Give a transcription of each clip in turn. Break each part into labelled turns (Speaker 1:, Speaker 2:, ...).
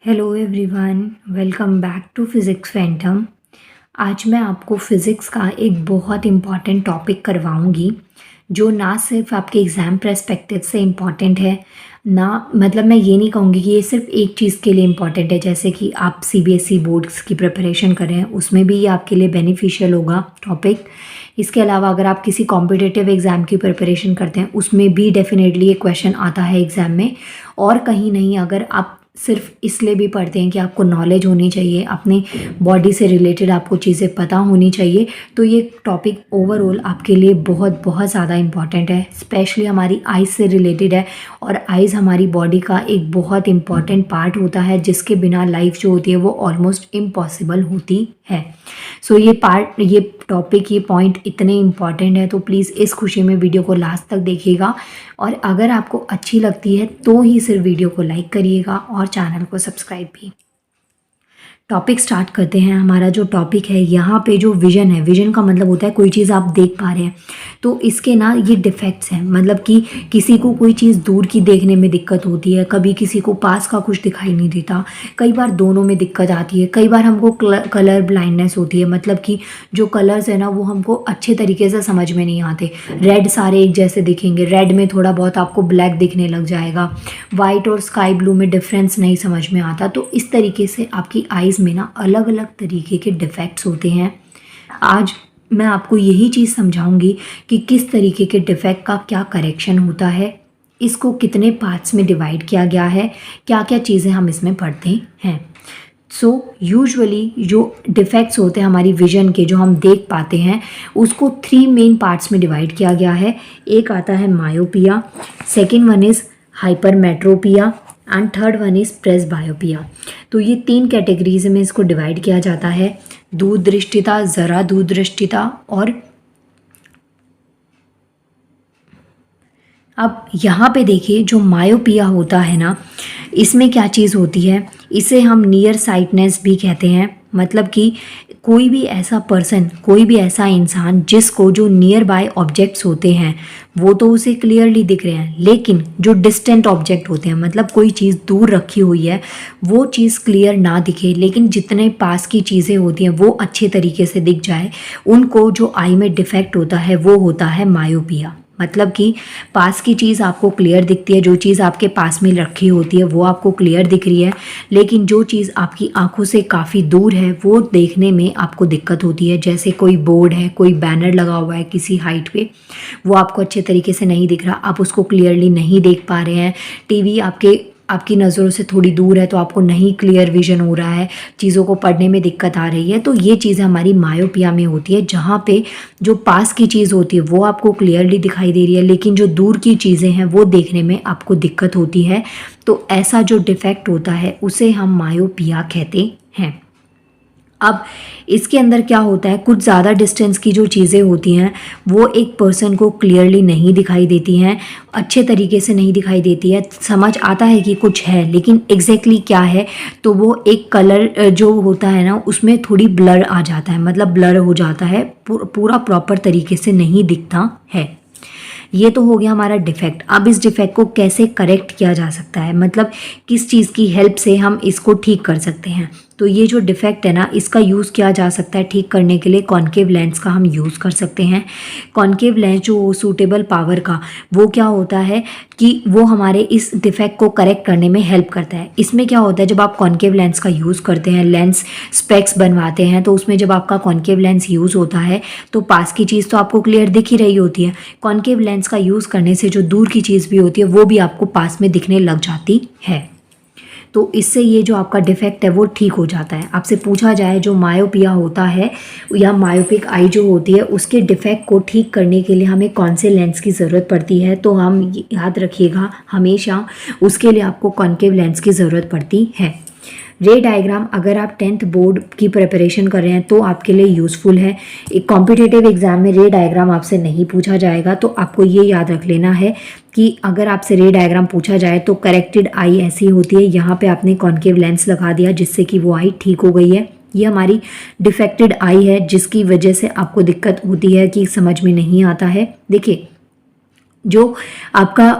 Speaker 1: Hello everyone, welcome back to Physics Phantom. आज मैं आपको फ़िज़िक्स का एक बहुत इम्पॉर्टेंट टॉपिक करवाऊंगी जो ना सिर्फ आपके एग्ज़ाम पर्सपेक्टिव से इम्पॉर्टेंट है, ना मतलब मैं ये नहीं कहूँगी कि ये सिर्फ एक चीज़ के लिए इम्पॉर्टेंट है। जैसे कि आप सीबीएसई बोर्ड्स की प्रिपरेशन कर रहे हैं, उसमें भी ये आपके लिए बेनिफिशियल होगा टॉपिक। इसके अलावा अगर आप किसी कॉम्पिटिटिव एग्ज़ाम की प्रिपरेशन करते हैं, उसमें भी डेफिनेटली ये क्वेश्चन आता है एग्ज़ाम में। और कहीं नहीं, अगर आप सिर्फ इसलिए भी पढ़ते हैं कि आपको नॉलेज होनी चाहिए, अपनी बॉडी से रिलेटेड आपको चीज़ें पता होनी चाहिए, तो ये टॉपिक ओवरऑल आपके लिए बहुत बहुत ज़्यादा इम्पॉर्टेंट है। स्पेशली हमारी आइज़ से रिलेटेड है, और आइज़ हमारी बॉडी का एक बहुत इम्पॉर्टेंट पार्ट होता है जिसके बिना लाइफ जो होती है वो ऑलमोस्ट इम्पॉसिबल होती है। सो ये टॉपिक, ये पॉइंट इतने इम्पॉर्टेंट है, तो प्लीज़ इस खुशी में वीडियो को लास्ट तक देखिएगा। और अगर आपको अच्छी लगती है तो ही सिर्फ वीडियो को लाइक करिएगा और चैनल को सब्सक्राइब भी। टॉपिक स्टार्ट करते हैं। हमारा जो टॉपिक है यहाँ पे, जो विजन है, विजन का मतलब होता है कोई चीज़ आप देख पा रहे हैं, तो इसके ना ये डिफेक्ट्स हैं। मतलब कि किसी को कोई चीज़ दूर की देखने में दिक्कत होती है, कभी किसी को पास का कुछ दिखाई नहीं देता, कई बार दोनों में दिक्कत आती है, कई बार हमको कलर ब्लाइंडनेस होती है। मतलब कि जो कलर्स है ना वो हमको अच्छे तरीके से समझ में नहीं आते। रेड सारे एक जैसे दिखेंगे, रेड में थोड़ा बहुत आपको ब्लैक दिखने लग जाएगा, वाइट और स्काई ब्लू में डिफरेंस नहीं समझ में आता। तो इस तरीके से आपकी आइज़ में ना अलग अलग तरीके के डिफेक्ट्स होते हैं। आज मैं आपको यही चीज़ समझाऊंगी कि किस तरीके के डिफेक्ट का क्या करेक्शन होता है, इसको कितने पार्ट्स में डिवाइड किया गया है, क्या क्या चीज़ें हम इसमें पढ़ते हैं। सो यूजुअली जो डिफेक्ट्स होते हैं हमारी विजन के, जो हम देख पाते हैं, उसको 3 मेन पार्ट्स में डिवाइड किया गया है। एक आता है myopia, second one is hypermetropia and third one is presbyopia. तो ये 3 कैटेगरीज में इसको डिवाइड किया जाता है: दूरदृष्टिता, ज़रा दूरदृष्टिता और अब यहाँ पे देखिए, जो मायोपिया होता है ना, इसमें क्या चीज़ होती है, इसे हम नियर साइटनेस भी कहते हैं। मतलब कि कोई भी ऐसा पर्सन, कोई भी ऐसा इंसान जिसको जो नियर बाय ऑब्जेक्ट्स होते हैं वो तो उसे क्लियरली दिख रहे हैं, लेकिन जो डिस्टेंट ऑब्जेक्ट होते हैं, मतलब कोई चीज़ दूर रखी हुई है, वो चीज़ क्लियर ना दिखे, लेकिन जितने पास की चीज़ें होती हैं वो अच्छे तरीके से दिख जाए, उनको जो आई में डिफेक्ट होता है वो होता है मायोपिया। मतलब कि पास की चीज़ आपको क्लियर दिखती है, जो चीज़ आपके पास में रखी होती है वो आपको क्लियर दिख रही है, लेकिन जो चीज़ आपकी आंखों से काफ़ी दूर है वो देखने में आपको दिक्कत होती है। जैसे कोई बोर्ड है, कोई बैनर लगा हुआ है किसी हाइट पे, वो आपको अच्छे तरीके से नहीं दिख रहा, आप उसको क्लियरली नहीं देख पा रहे हैं। टीवी आपकी नज़रों से थोड़ी दूर है तो आपको नहीं क्लियर विजन हो रहा है, चीज़ों को पढ़ने में दिक्कत आ रही है। तो ये चीज़ें हमारी मायोपिया में होती है, जहाँ पे जो पास की चीज़ होती है वो आपको क्लियरली दिखाई दे रही है, लेकिन जो दूर की चीज़ें हैं वो देखने में आपको दिक्कत होती है। तो ऐसा जो डिफेक्ट होता है उसे हम मायोपिया कहते हैं। अब इसके अंदर क्या होता है, कुछ ज़्यादा डिस्टेंस की जो चीज़ें होती हैं वो एक पर्सन को क्लियरली नहीं दिखाई देती हैं, अच्छे तरीके से नहीं दिखाई देती है। समझ आता है कि कुछ है, लेकिन एग्जैक्टली क्या है, तो वो एक कलर जो होता है ना उसमें थोड़ी ब्लर आ जाता है, मतलब ब्लर हो जाता है, पूरा प्रॉपर तरीके से नहीं दिखता है। ये तो हो गया हमारा डिफेक्ट। अब इस डिफेक्ट को कैसे करेक्ट किया जा सकता है, मतलब किस चीज़ की हेल्प से हम इसको ठीक कर सकते हैं। तो ये जो डिफेक्ट है ना, इसका यूज़ किया जा सकता है ठीक करने के लिए, कॉन्केव लेंस का हम यूज़ कर सकते हैं। कॉन्केव लेंस जो सूटेबल पावर का, वो क्या होता है कि वो हमारे इस डिफेक्ट को करेक्ट करने में हेल्प करता है। इसमें क्या होता है, जब आप कॉन्केव लेंस का यूज़ करते हैं, लेंस स्पेक्स बनवाते हैं, तो उसमें जब आपका कॉन्केव लेंस यूज़ होता है तो पास की चीज़ तो आपको क्लियर दिख ही रही होती है। कॉन्केव लेंस का यूज़ करने से जो दूर की चीज़ भी होती है वो भी आपको पास में दिखने लग जाती है। तो इससे ये जो आपका डिफेक्ट है वो ठीक हो जाता है। आपसे पूछा जाए जो मायोपिया होता है या मायोपिक आई जो होती है, उसके डिफेक्ट को ठीक करने के लिए हमें कौन से लेंस की ज़रूरत पड़ती है, तो हम याद रखिएगा हमेशा उसके लिए आपको कॉन्केव लेंस की ज़रूरत पड़ती है। रे डायग्राम, अगर आप 10th बोर्ड की प्रिपरेशन कर रहे हैं तो आपके लिए यूज़फुल है। एक कॉम्पिटिटिव एग्जाम में रे डायग्राम आपसे नहीं पूछा जाएगा, तो आपको ये याद रख लेना है कि अगर आपसे रे डायग्राम पूछा जाए तो करेक्टेड आई ऐसी होती है, यहाँ पे आपने कॉन्केव लेंस लगा दिया जिससे कि वो आई ठीक हो गई है। ये हमारी डिफेक्टेड आई है जिसकी वजह से आपको दिक्कत होती है कि समझ में नहीं आता है। देखिए, जो आपका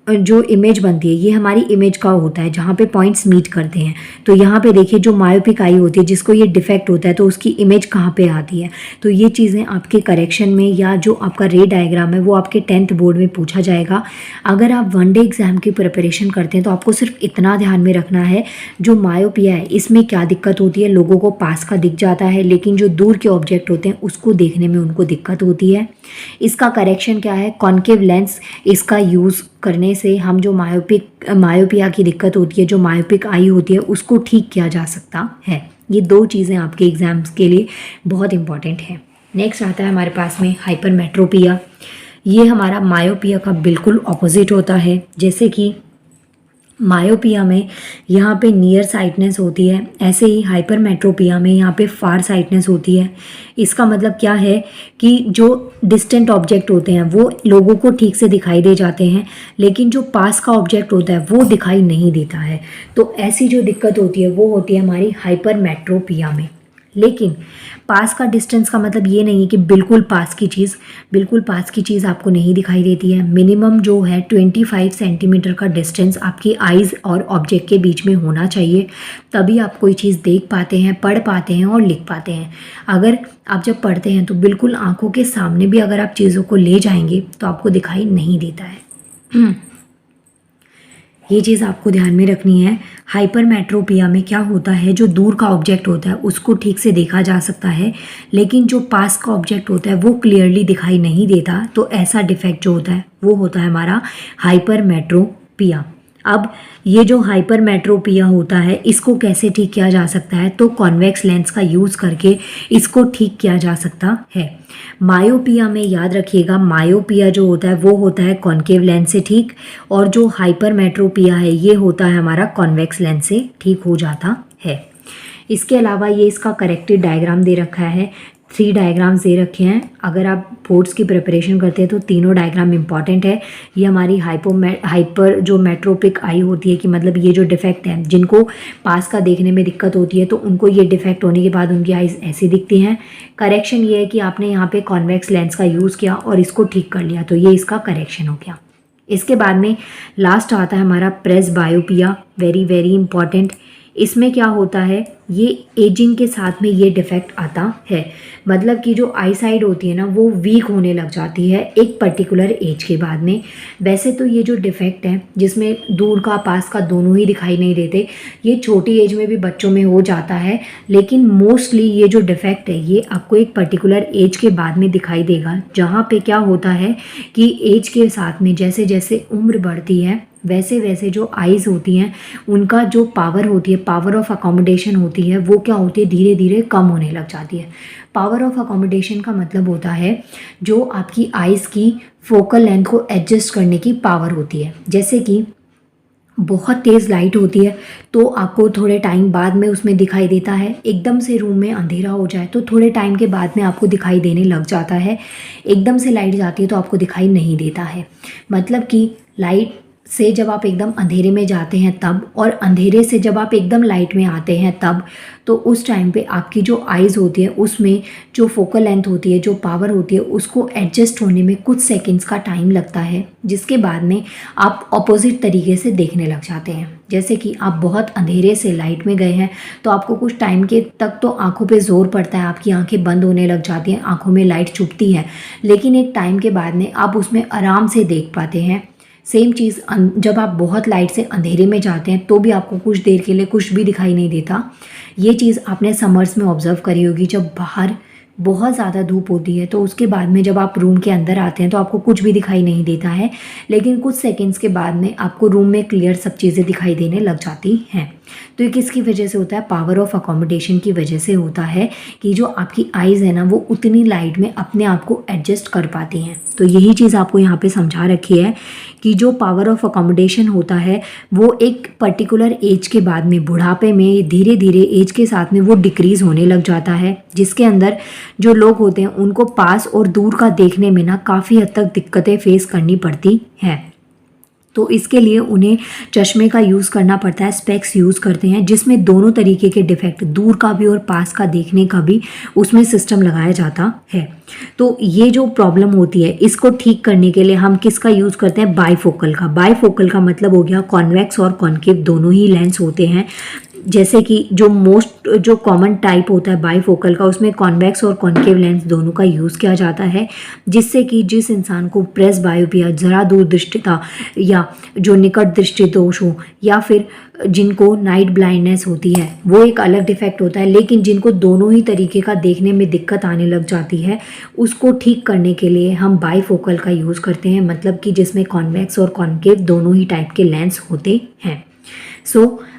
Speaker 1: जो इमेज बनती है ये हमारी इमेज का होता है जहाँ पे पॉइंट्स मीट करते हैं। तो यहाँ पे देखिए जो मायोपिक आई होती है जिसको ये डिफेक्ट होता है तो उसकी इमेज कहाँ पे आती है। तो ये चीज़ें आपके करेक्शन में या जो आपका रे डायग्राम है वो आपके 10th बोर्ड में पूछा जाएगा। अगर आप वनडे एग्जाम की प्रिपरेशन करते हैं तो आपको सिर्फ इतना ध्यान में रखना है जो मायोपिया है इसमें क्या दिक्कत होती है। लोगों को पास का दिख जाता है लेकिन जो दूर के ऑब्जेक्ट होते हैं उसको देखने में उनको दिक्कत होती है। इसका करेक्शन क्या है, कॉन्केव लेंस इसका यूज़ करने से हम जो मायोपिया की दिक्कत होती है, जो मायोपिक आई होती है उसको ठीक किया जा सकता है। ये 2 चीज़ें आपके एग्जाम्स के लिए बहुत इंपॉर्टेंट हैं। नेक्स्ट आता है हमारे पास में हाइपरमेट्रोपिया। ये हमारा मायोपिया का बिल्कुल ऑपोजिट होता है। जैसे कि मायोपिया में यहाँ पे नियर साइटनेस होती है, ऐसे ही हाइपरमेट्रोपिया में यहाँ पे फार साइटनेस होती है। इसका मतलब क्या है कि जो डिस्टेंट ऑब्जेक्ट होते हैं वो लोगों को ठीक से दिखाई दे जाते हैं लेकिन जो पास का ऑब्जेक्ट होता है वो दिखाई नहीं देता है। तो ऐसी जो दिक्कत होती है वो होती है हमारी हाइपरमेट्रोपिया में। लेकिन पास का डिस्टेंस का मतलब ये नहीं है कि बिल्कुल पास की चीज़ आपको नहीं दिखाई देती है। मिनिमम जो है 25 सेंटीमीटर का डिस्टेंस आपकी आइज़ और ऑब्जेक्ट के बीच में होना चाहिए, तभी आप कोई चीज़ देख पाते हैं, पढ़ पाते हैं और लिख पाते हैं। अगर आप जब पढ़ते हैं तो बिल्कुल आंखों के सामने भी अगर आप चीज़ों को ले जाएंगे तो आपको दिखाई नहीं देता है। ये चीज़ आपको ध्यान में रखनी है। हाइपरमेट्रोपिया में क्या होता है, जो दूर का ऑब्जेक्ट होता है उसको ठीक से देखा जा सकता है लेकिन जो पास का ऑब्जेक्ट होता है वो क्लियरली दिखाई नहीं देता। तो ऐसा डिफेक्ट जो होता है वो होता है हमारा हाइपरमेट्रोपिया। अब ये जो हाइपरमेट्रोपिया होता है इसको कैसे ठीक किया जा सकता है, तो कॉन्वेक्स लेंस का यूज़ करके इसको ठीक किया जा सकता है। मायोपिया में याद रखिएगा, मायोपिया जो होता है वो होता है कॉन्केव लेंस से ठीक, और जो हाइपरमेट्रोपिया है ये होता है हमारा कॉन्वेक्स लेंस से ठीक हो जाता है। इसके अलावा ये इसका करेक्टेड डायग्राम दे रखा है, 3 डायग्राम्स दे रखे हैं। अगर आप बोर्ड्स की प्रिपरेशन करते हैं तो तीनों डायग्राम इंपॉर्टेंट है। ये हमारी हाइपर जो मेट्रोपिक आई होती है कि मतलब ये जो डिफेक्ट है, जिनको पास का देखने में दिक्कत होती है तो उनको ये डिफेक्ट होने के बाद उनकी आइज़ ऐसी दिखती हैं। करेक्शन ये है कि आपने यहाँ पे कॉन्वेक्स लेंस का यूज़ किया और इसको ठीक कर लिया, तो ये इसका करेक्शन हो गया। इसके बाद में लास्ट आता है हमारा प्रेसबायोपिया, वेरी वेरी इंपॉर्टेंट। इसमें क्या होता है, ये एजिंग के साथ में ये डिफेक्ट आता है। मतलब कि जो आई साइड होती है ना वो वीक होने लग जाती है एक पर्टिकुलर एज के बाद में। वैसे तो ये जो डिफेक्ट है जिसमें दूर का पास का दोनों ही दिखाई नहीं देते, ये छोटी एज में भी बच्चों में हो जाता है, लेकिन मोस्टली ये जो डिफेक्ट है ये आपको एक पर्टिकुलर एज के बाद में दिखाई देगा। जहाँ पे क्या होता है कि एज के साथ में जैसे जैसे उम्र बढ़ती है वैसे वैसे जो आइज़ होती हैं उनका जो पावर होती है, पावर ऑफ अकोमोडेशन होती है, वो क्या होती है धीरे धीरे कम होने लग जाती है। पावर ऑफ अकोमोडेशन का मतलब होता है जो आपकी आइज़ की फोकल लेंथ को एडजस्ट करने की पावर होती है। जैसे कि बहुत तेज़ लाइट होती है तो आपको थोड़े टाइम बाद में उसमें दिखाई देता है, एकदम से रूम में अंधेरा हो जाए तो थोड़े टाइम के बाद में आपको दिखाई देने लग जाता है, एकदम से लाइट जाती है तो आपको दिखाई नहीं देता है। मतलब कि लाइट से जब आप एकदम अंधेरे में जाते हैं तब, और अंधेरे से जब आप एकदम लाइट में आते हैं तब, तो उस टाइम पे आपकी जो आइज़ होती है उसमें जो फोकल लेंथ होती है, जो पावर होती है, उसको एडजस्ट होने में कुछ सेकंड्स का टाइम लगता है, जिसके बाद में आप ऑपोजिट तरीके से देखने लग जाते हैं। जैसे कि आप बहुत अंधेरे से लाइट में गए हैं तो आपको कुछ टाइम के तक तो आंखों पे जोर पड़ता है, आपकी आंखें बंद होने लग जाती हैं, आंखों में लाइट चुभती है, लेकिन एक टाइम के बाद में आप उसमें आराम से देख पाते हैं। सेम चीज़ जब आप बहुत लाइट से अंधेरे में जाते हैं तो भी आपको कुछ देर के लिए कुछ भी दिखाई नहीं देता। ये चीज़ आपने समर्स में ऑब्जर्व करी होगी, जब बाहर बहुत ज़्यादा धूप होती है तो उसके बाद में जब आप रूम के अंदर आते हैं तो आपको कुछ भी दिखाई नहीं देता है, लेकिन कुछ सेकंड्स के बाद में आपको रूम में क्लियर सब चीज़ें दिखाई देने लग जाती हैं। तो ये किसकी वजह से होता है, पावर ऑफ अकोमोडेशन की वजह से होता है कि जो आपकी आइज़ है ना वो उतनी लाइट में अपने आप को एडजस्ट कर पाती हैं। तो यही चीज़ आपको यहाँ पे समझा रखी है कि जो पावर ऑफ अकोमोडेशन होता है वो एक पर्टिकुलर एज के बाद में, बुढ़ापे में धीरे धीरे एज के साथ में वो डिक्रीज़ होने लग जाता है, जिसके अंदर जो लोग होते हैं उनको पास और दूर का देखने में ना काफ़ी हद तक दिक्कतें फेस करनी पड़ती हैं। तो इसके लिए उन्हें चश्मे का यूज़ करना पड़ता है, स्पेक्स यूज़ करते हैं जिसमें दोनों तरीके के डिफेक्ट, दूर का भी और पास का देखने का भी उसमें सिस्टम लगाया जाता है। तो ये जो प्रॉब्लम होती है इसको ठीक करने के लिए हम किसका यूज़ करते हैं, बाईफोकल का। बाईफोकल का मतलब हो गया कॉन्वेक्स और कॉन्केव दोनों ही लेंस होते हैं। जैसे कि जो कॉमन टाइप होता है बाईफोकल का, उसमें कॉन्वेक्स और कॉन्केव लेंस दोनों का यूज़ किया जाता है, जिससे कि जिस इंसान को प्रेस बायोपिया, ज़रा दूरदृष्टिता या जो निकट दृष्टि दोष हो, या फिर जिनको नाइट ब्लाइंडनेस होती है, वो एक अलग डिफेक्ट होता है, लेकिन जिनको दोनों ही तरीके का देखने में दिक्कत आने लग जाती है, उसको ठीक करने के लिए हम बाईफोकल का यूज़ करते हैं, मतलब कि जिसमें कॉन्वेक्स और कॉन्केव दोनों ही टाइप के लेंस होते हैं।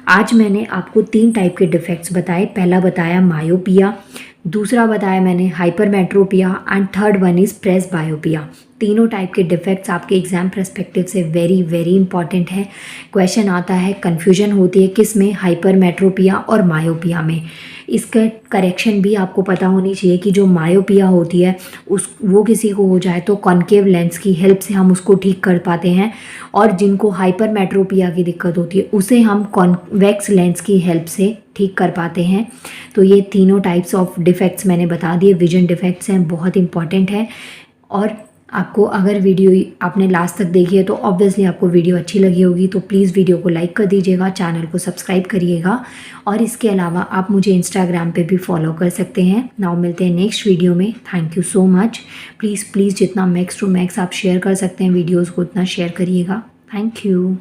Speaker 1: आज मैंने आपको 3 टाइप के डिफेक्ट्स बताए। पहला बताया मायोपिया, दूसरा बताया मैंने hypermetropia and third one is presbyopia. तीनों टाइप के डिफेक्ट्स आपके एग्जाम पर्सपेक्टिव से वेरी वेरी इंपॉर्टेंट है। क्वेश्चन आता है, कन्फ्यूजन होती है किस में, हाइपरमेट्रोपिया और मायोपिया में। इसका करेक्शन भी आपको पता होनी चाहिए कि जो मायोपिया होती है वो किसी को हो जाए तो कॉन्केव लेंस की हेल्प से हम उसको ठीक कर पाते हैं, और जिनको हाइपरमेट्रोपिया की दिक्कत होती है उसे हम कॉन्वेक्स लेंस की हेल्प से ठीक कर पाते हैं। तो ये तीनों टाइप्स ऑफ डिफेक्ट्स मैंने बता दिए, विजन डिफेक्ट्स हैं, बहुत इंपॉर्टेंट है। और आपको अगर वीडियो आपने लास्ट तक देखी है तो ऑब्वियसली आपको वीडियो अच्छी लगी होगी, तो प्लीज़ वीडियो को लाइक कर दीजिएगा, चैनल को सब्सक्राइब करिएगा, और इसके अलावा आप मुझे इंस्टाग्राम पे भी फॉलो कर सकते हैं। नाउ मिलते हैं नेक्स्ट वीडियो में। Thank you so much. Please जितना मैक्स टू मैक्स आप शेयर कर सकते हैं वीडियोज़ को, उतना शेयर करिएगा। Thank you.